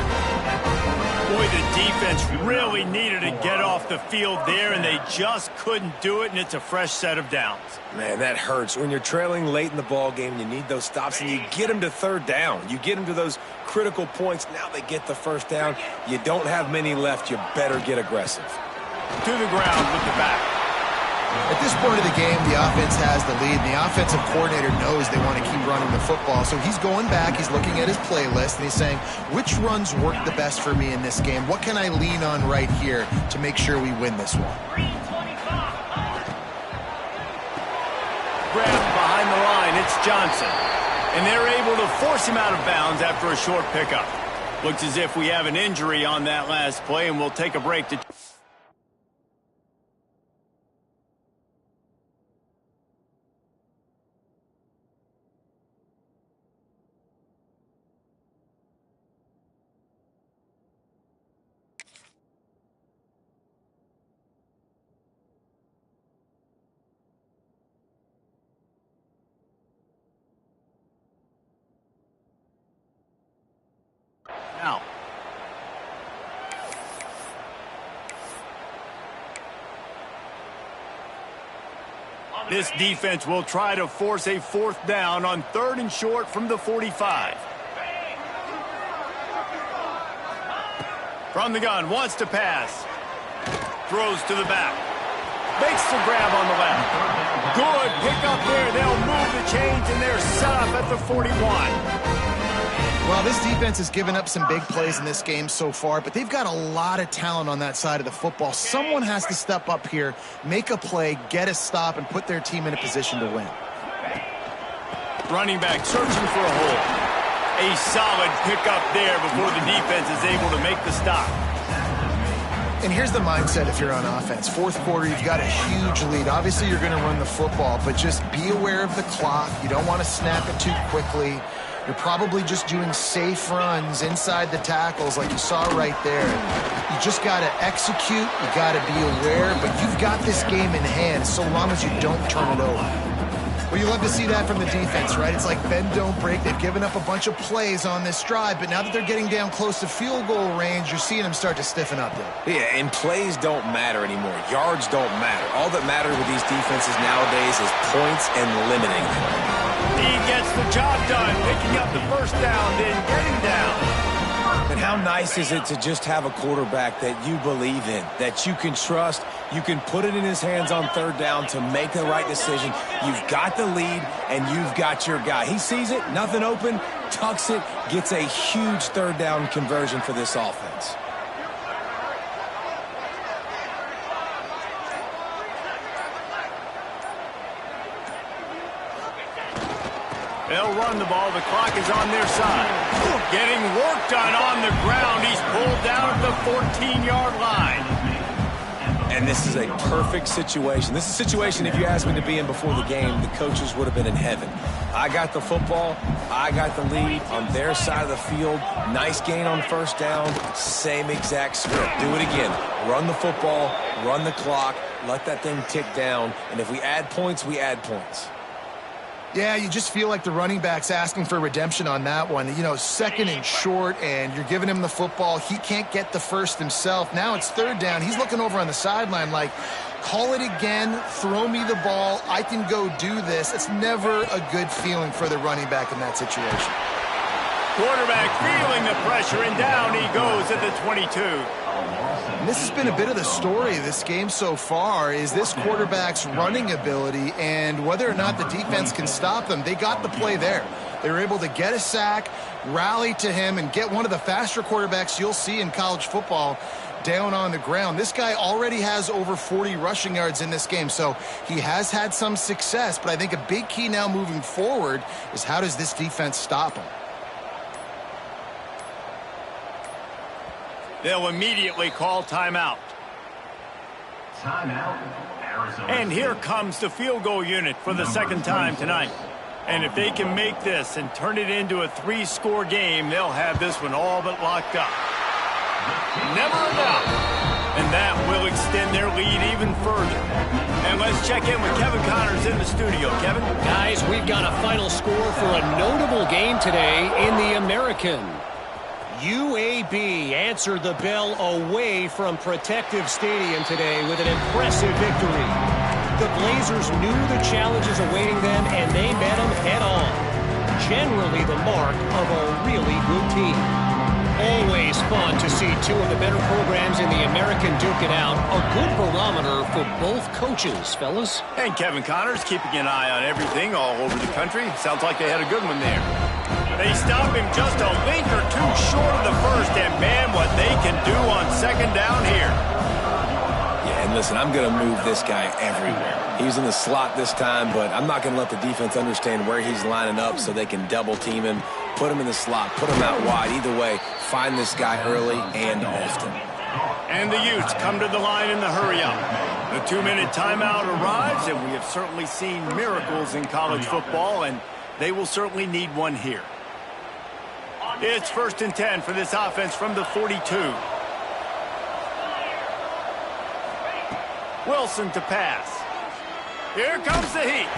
A: Boy, the defense really needed to get off the field there, and they just couldn't do it, and it's a fresh set of downs.
B: Man, that hurts. When you're trailing late in the ball game, you need those stops, and you get them to 3rd down. You get them to those critical points. Now they get the first down. You don't have many left. You better get aggressive.
A: To the ground with the back.
C: At this point of the game, the offense has the lead, and the offensive coordinator knows they want to keep running the football. So he's going back, he's looking at his playlist, and he's saying, which runs work the best for me in this game? What can I lean on right here to make sure we win this one?
A: Grabbed behind the line, it's Johnson. And they're able to force him out of bounds after a short pickup. Looks as if we have an injury on that last play, and we'll take a break to... Now, this defense will try to force a 4th down on 3rd and short from the 45. From the gun, wants to pass. Throws to the back. Makes the grab on the left. Good pick up there. They'll move the chains, and they're set up at the 41.
C: Well, this defense has given up some big plays in this game so far, but they've got a lot of talent on that side of the football. Someone has to step up here, make a play, get a stop, and put their team in a position to win.
A: Running back searching for a hole. A solid pickup there before the defense is able to make the stop.
C: And here's the mindset if you're on offense. 4th quarter, you've got a huge lead. Obviously, you're going to run the football, but just be aware of the clock. You don't want to snap it too quickly. You're probably just doing safe runs inside the tackles like you saw right there. You just got to execute. You got to be aware, but you've got this game in hand so long as you don't turn it over. Well, you love to see that from the defense, right? It's like bend, don't break. They've given up a bunch of plays on this drive, but now that they're getting down close to field goal range, you're seeing them start to stiffen up there.
B: Yeah, and plays don't matter anymore. Yards don't matter. All that matters with these defenses nowadays is points and limiting them.
A: He gets the job done, picking up the first down, then getting down.
B: And how nice is it to just have a quarterback that you believe in, that you can trust, you can put it in his hands on 3rd down to make the right decision. You've got the lead, and you've got your guy. He sees it, nothing open, tucks it, gets a huge 3rd down conversion for this offense.
A: They'll run the ball. The clock is on their side. Getting work done on the ground. He's pulled down at the 14-yard line.
B: And this is a perfect situation. This is a situation, if you asked me to be in before the game, the coaches would have been in heaven. I got the football. I got the lead on their side of the field. Nice gain on 1st down. Same exact script. Do it again. Run the football. Run the clock. Let that thing tick down. And if we add points, we add points.
C: Yeah, you just feel like the running back's asking for redemption on that one. You know, 2nd and short, and you're giving him the football. He can't get the first himself. Now it's 3rd down. He's looking over on the sideline like, call it again, throw me the ball, I can go do this. It's never a good feeling for the running back in that situation.
A: Quarterback feeling the pressure, and down he goes at the 22.
C: And this has been a bit of the story of this game so far, is this quarterback's running ability and whether or not the defense can stop them. They got the play there. They were able to get a sack, rally to him, and get one of the faster quarterbacks you'll see in college football down on the ground. This guy already has over 40 rushing yards in this game, so he has had some success, but I think a big key now moving forward is how does this defense stop him?
A: They'll immediately call timeout.
E: Timeout, Arizona.
A: And here comes the field goal unit for the 2nd time tonight. And if they can make this and turn it into a 3-score game, they'll have this one all but locked up. Never a doubt. And that will extend their lead even further. And let's check in with Kevin Connors in the studio. Kevin?
D: Guys, we've got a final score for a notable game today in the American. UAB answered the bell away from Protective Stadium today with an impressive victory. The Blazers knew the challenges awaiting them, and they met them head-on. Generally the mark of a really good team. Always fun to see two of the better programs in the American duke it out. A good barometer for both coaches, fellas.
A: And Kevin Connors keeping an eye on everything all over the country. Sounds like they had a good one there. They stop him just a link or two short of the first, and man, what they can do on 2nd down here.
B: Yeah, and listen, I'm going to move this guy everywhere. He's in the slot this time, but I'm not going to let the defense understand where he's lining up so they can double team him, put him in the slot, put him out wide. Either way, find this guy early and often.
A: And the Utes come to the line in the hurry-up. The 2-minute timeout arrives, and we have certainly seen miracles in college football, and they will certainly need one here. It's 1st and 10 for this offense from the 42. Wilson to pass. Here comes the heat.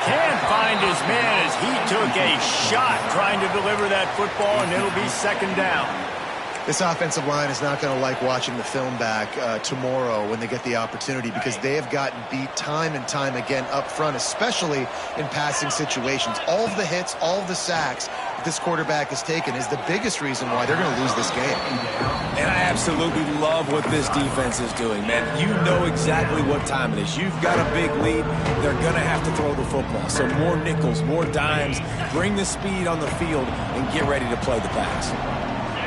A: Can't find his man as he took a shot trying to deliver that football, and it'll be 2nd down.
C: This offensive line is not going to like watching the film back tomorrow when they get the opportunity, because they have gotten beat time and time again up front, especially in passing situations. All of the hits, all of the sacks that this quarterback has taken is the biggest reason why they're going to lose this game.
B: And I absolutely love what this defense is doing, man. You know exactly what time it is. You've got a big lead. They're going to have to throw the football. So more nickels, more dimes, bring the speed on the field, and get ready to play the pass.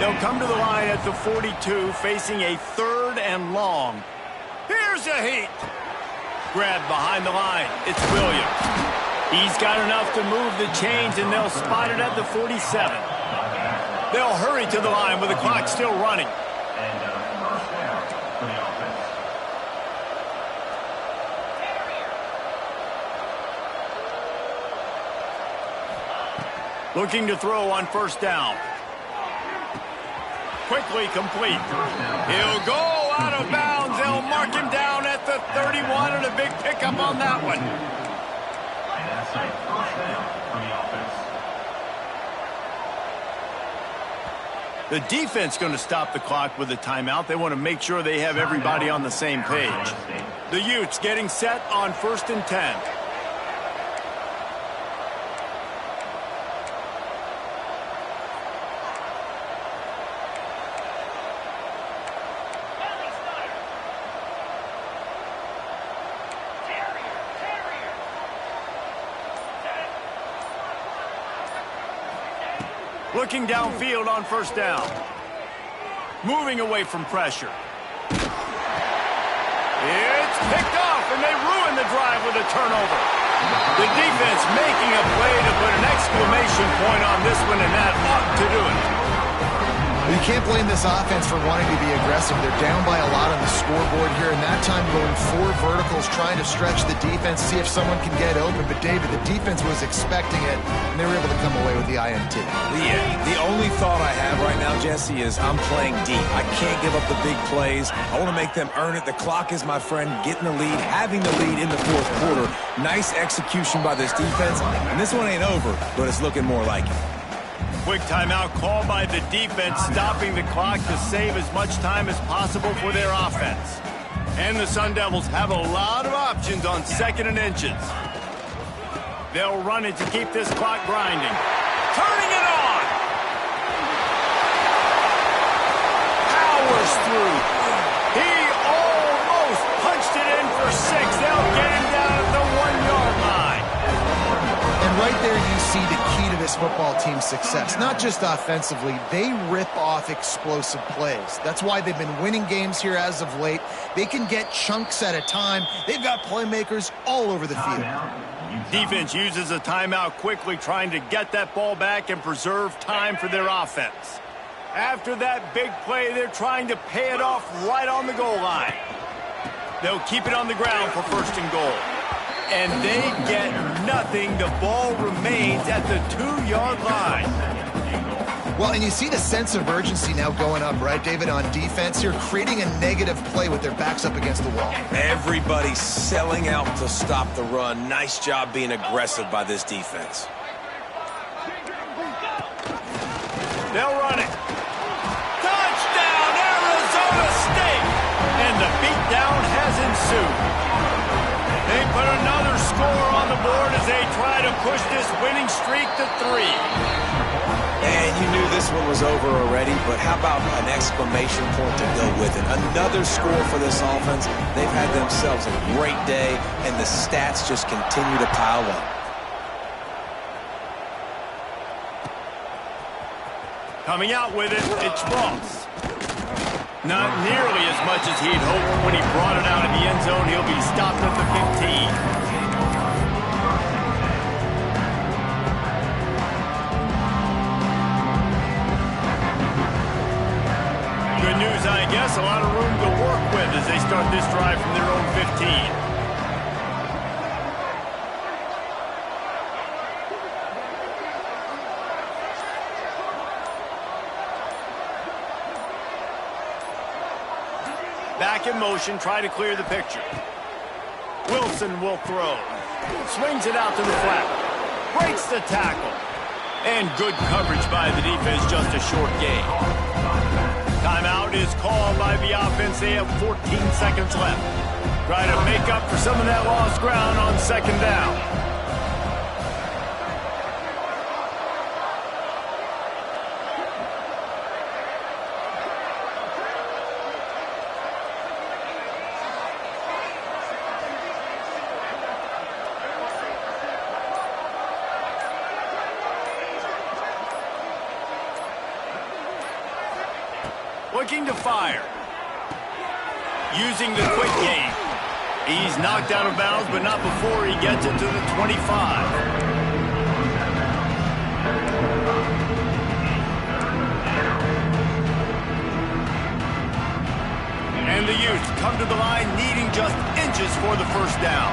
A: They'll come to the line at the 42, facing a 3rd and long. Here's a heat. Grabbed behind the line. It's Williams. He's got enough to move the chains, and they'll spot it at the 47. They'll hurry to the line with the clock still running. Looking to throw on 1st down. Quickly complete. He'll go out of bounds. They'll mark him down at the 31, and a big pickup on that one. The defense going to stop the clock with a timeout. They want to make sure they have everybody on the same page. The Utes getting set on 1st and 10. Looking downfield on 1st down. Moving away from pressure. It's picked off, and they ruin the drive with a turnover. The defense making a play to put an exclamation point on this one, and that ought to do it.
C: You can't blame this offense for wanting to be aggressive. They're down by a lot on the scoreboard here, and that time going 4 verticals, trying to stretch the defense, see if someone can get open. But, David, the defense was expecting it, and they were able to come away with the INT.
B: Yeah, the only thought I have right now, Jesse, is I'm playing deep. I can't give up the big plays. I want to make them earn it. The clock is my friend. Getting the lead, having the lead in the fourth quarter. Nice execution by this defense. And this one ain't over, but it's looking more like it.
A: Quick timeout called by the defense, stopping the clock to save as much time as possible for their offense. And the Sun Devils have a lot of options on 2nd and inches. They'll run it to keep this clock grinding. Turning it on! Powers through. He almost punched it in for 6. They'll get him down at the 1-yard line.
C: And right there you see the key to this football team's success. Not just offensively, they rip off explosive plays. That's why they've been winning games here as of late. They can get chunks at a time. They've got playmakers all over the field.
A: Defense uses a timeout quickly, trying to get that ball back and preserve time for their offense. After that big play, they're trying to pay it off right on the goal line. They'll keep it on the ground for 1st and goal. And they get nothing. The ball remains at the 2-yard line.
C: Well, and you see the sense of urgency now going up, right, David, on defense here, creating a negative play with their backs up against the wall.
B: Everybody's selling out to stop the run. Nice job being aggressive by this defense.
A: They'll run it. Touchdown, Arizona State! And the beatdown has ensued. They put another score on the board as they try to push this winning streak to 3.
B: And you knew this one was over already, but how about an exclamation point to go with it? Another score for this offense. They've had themselves a great day, and the stats just continue to pile up.
A: Coming out with it, it's Ross. Not nearly as much as he'd hoped when he brought it out in the end zone. He'll be stopped at the 15. Good news, I guess. A lot of room to work with as they start this drive from their own 15. Back in motion, try to clear the picture. Wilson will throw. Swings it out to the flat. Breaks the tackle. And good coverage by the defense, just a short gain. Timeout is called by the offense. They have 14 seconds left. Try to make up for some of that lost ground on 2nd down. Looking to fire. Using the quick game. He's knocked out of bounds, but not before he gets it to the 25. And the Utes come to the line needing just inches for the 1st down.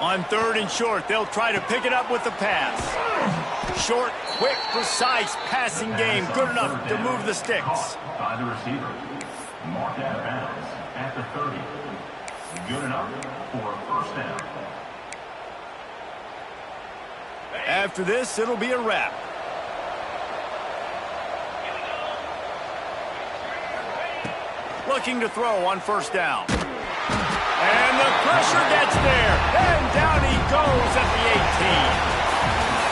A: On 3rd and short, they'll try to pick it up with the pass. Short, quick, precise passing game. Good enough to move the sticks.
E: By the receiver. Marked out of bounds at the 30. Good enough for a 1st down.
A: After this, it'll be a wrap. Looking to throw on 1st down. And the pressure gets there. And down he goes at the 18.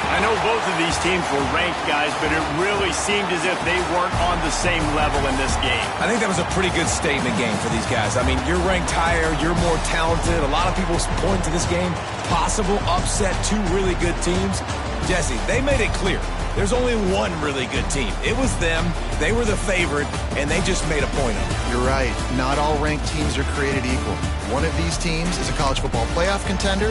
A: I know both of these teams were ranked, guys, but it really seemed as if they weren't on the same level in this game.
B: I think that was a pretty good statement game for these guys. I mean, you're ranked higher, you're more talented. A lot of people point to this game, possible upset, 2 really good teams. Jesse, they made it clear. There's only one really good team. It was them. They were the favorite, and they just made a point of it.
C: You're right. Not all ranked teams are created equal. One of these teams is a college football playoff contender.